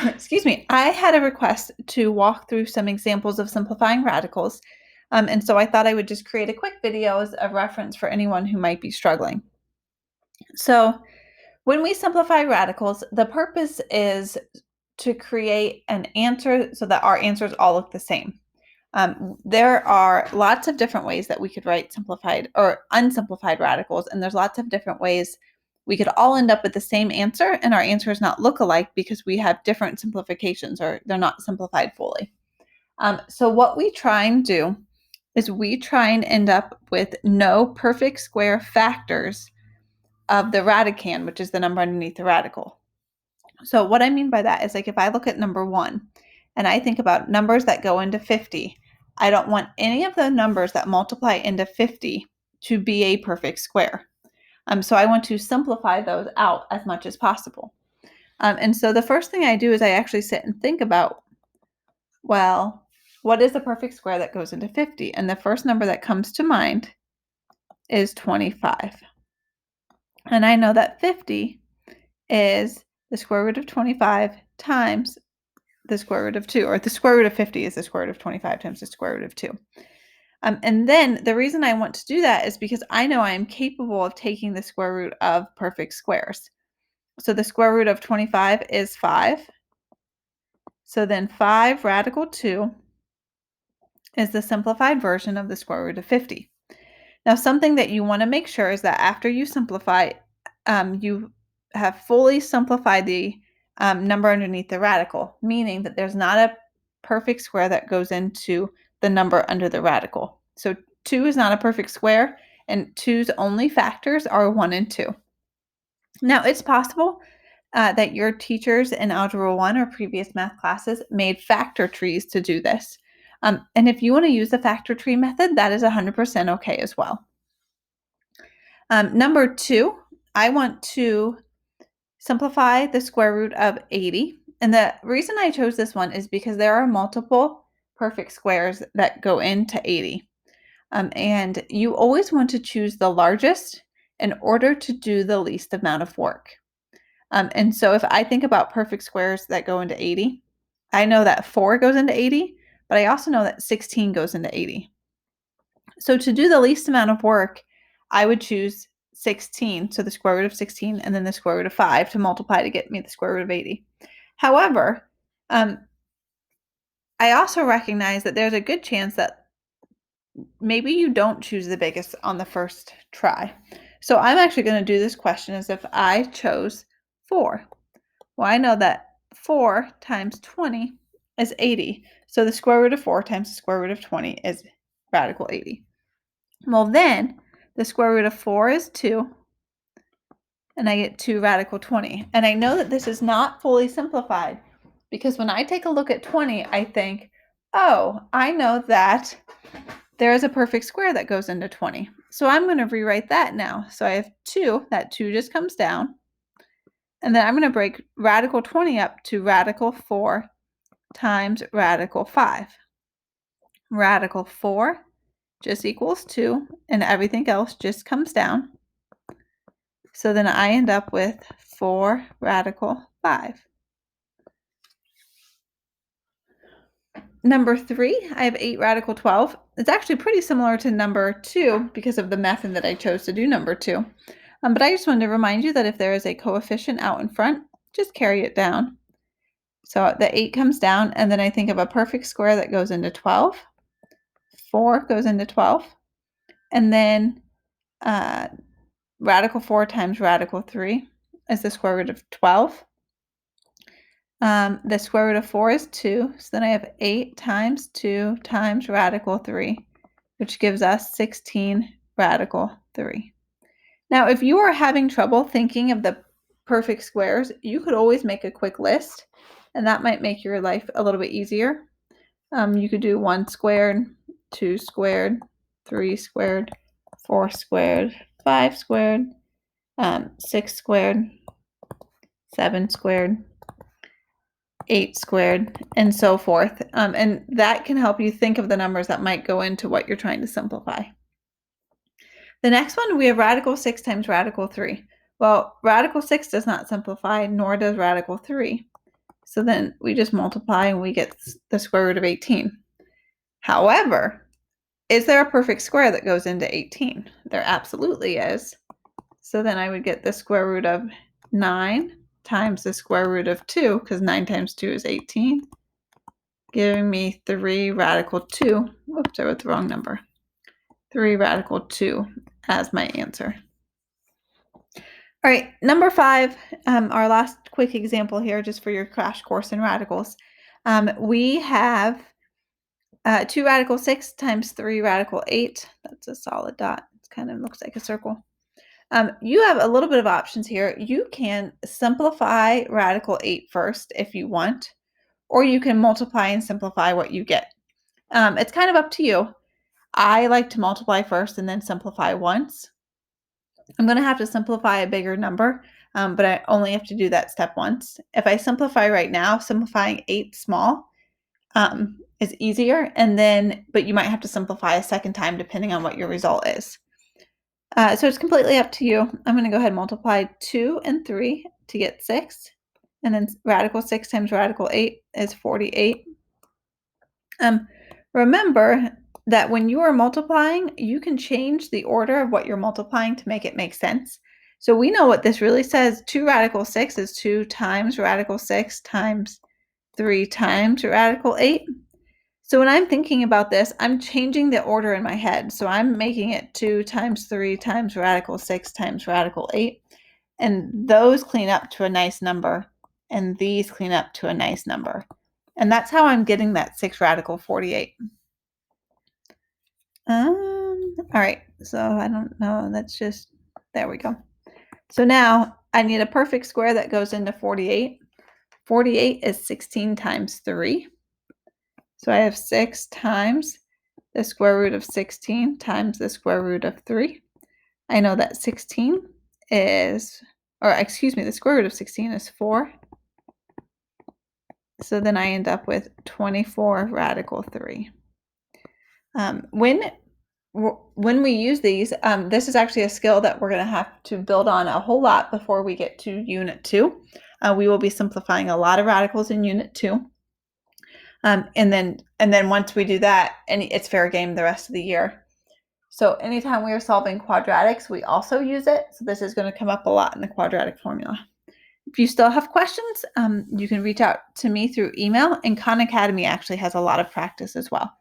excuse me, I had a request to walk through some examples of simplifying radicals. And so I thought I would just create a quick video as a reference for anyone who might be struggling. So when we simplify radicals, the purpose is to create an answer so that our answers all look the same. There are lots of different ways that we could write simplified or unsimplified radicals, and there's lots of different ways we could all end up with the same answer, and our answers not look alike because we have different simplifications or they're not simplified fully. So what we try and do is we try and end up with no perfect square factors of the radicand, which is the number underneath the radical. So what I mean by that is, like, if I look at number 1 and I think about numbers that go into 50, I don't want any of the numbers that multiply into 50 to be a perfect square. So I want to simplify those out as much as possible. And so the first thing I do is I actually sit and think about, well, what is the perfect square that goes into 50? And the first number that comes to mind is 25. And I know that 50 is the square root of 25 times the square root of 2, or the square root of 50 is the square root of 25 times the square root of 2. And then the reason I want to do that is because I know I am capable of taking the square root of perfect squares. So the square root of 25 is 5. So then 5 radical 2 is the simplified version of the square root of 50. Now, something that you want to make sure is that after you simplify, you have fully simplified the number underneath the radical, meaning that there's not a perfect square that goes into the number under the radical. So 2 is not a perfect square, and 2's only factors are 1 and 2. Now, it's possible that your teachers in Algebra 1 or previous math classes made factor trees to do this. And if you want to use the factor tree method, that is 100% okay as well. Number 2, I want to simplify the square root of 80. And the reason I chose this one is because there are multiple perfect squares that go into 80. And you always want to choose the largest in order to do the least amount of work. And so if I think about perfect squares that go into 80, I know that 4 goes into 80, but I also know that 16 goes into 80. So to do the least amount of work, I would choose 16, so the square root of 16, and then the square root of 5 to multiply to get me the square root of 80. However, I also recognize that there's a good chance that maybe you don't choose the biggest on the first try. So I'm actually going to do this question as if I chose 4. Well, I know that 4 times 20 is 80. So the square root of 4 times the square root of 20 is radical 80. Well, then the square root of 4 is 2, and I get 2 radical 20. And I know that this is not fully simplified because when I take a look at 20, I think, oh, I know that there is a perfect square that goes into 20. So I'm going to rewrite that now. So I have 2, that 2 just comes down. And then I'm going to break radical 20 up to radical 4 times radical 5. Radical 4 just equals 2, and everything else just comes down. So then I end up with 4 radical 5. Number 3, I have 8 radical 12. It's actually pretty similar to number 2 because of the method that I chose to do number 2. But I just wanted to remind you that if there is a coefficient out in front, just carry it down. So the 8 comes down, and then I think of a perfect square that goes into 12. 4 goes into 12. And then radical 4 times radical 3 is the square root of 12. The square root of 4 is 2, so then I have 8 times 2 times radical 3, which gives us 16 radical 3. Now, if you are having trouble thinking of the perfect squares, you could always make a quick list, and that might make your life a little bit easier. You could do 1 squared, 2 squared, 3 squared, 4 squared, 5 squared, 6 squared, 7 squared, 8 squared, and so forth. And that can help you think of the numbers that might go into what you're trying to simplify. The next one, we have radical 6 times radical 3. Well, radical 6 does not simplify, nor does radical 3. So then we just multiply and we get the square root of 18. However, is there a perfect square that goes into 18? There absolutely is. So then I would get the square root of 9 times the square root of 2, because 9 times 2 is 18, giving me 3 radical 2. Whoops, I wrote the wrong number. 3 radical 2 as my answer. All right, number 5, our last quick example here just for your crash course in radicals. We have 2 radical 6 times 3 radical 8. That's a solid dot. It kind of looks like a circle. You have a little bit of options here. You can simplify radical 8 first if you want, or you can multiply and simplify what you get. It's kind of up to you. I like to multiply first and then simplify once. I'm going to have to simplify a bigger number, but I only have to do that step once. If I simplify right now, simplifying 8 small is easier, but you might have to simplify a second time depending on what your result is. So it's completely up to you. I'm going to go ahead and multiply 2 and 3 to get 6. And then radical 6 times radical 8 is 48. Remember that when you are multiplying, you can change the order of what you're multiplying to make it make sense. So we know what this really says. 2 radical 6 is 2 times radical 6 times 3 times radical 8. So when I'm thinking about this, I'm changing the order in my head. So I'm making it 2 times 3 times radical 6 times radical 8. And those clean up to a nice number. And these clean up to a nice number. And that's how I'm getting that 6 radical 48. All right. So I don't know. That's just, there we go. So now I need a perfect square that goes into 48. 48 is 16 times 3. So I have 6 times the square root of 16 times the square root of 3. I know that 16 is, the square root of 16 is 4. So then I end up with 24 radical 3. When we use these, this is actually a skill that we're going to have to build on a whole lot before we get to Unit 2. We will be simplifying a lot of radicals in Unit 2. And then once we do that, it's fair game the rest of the year. So anytime we are solving quadratics, we also use it. So this is going to come up a lot in the quadratic formula. If you still have questions, you can reach out to me through email, and Khan Academy actually has a lot of practice as well.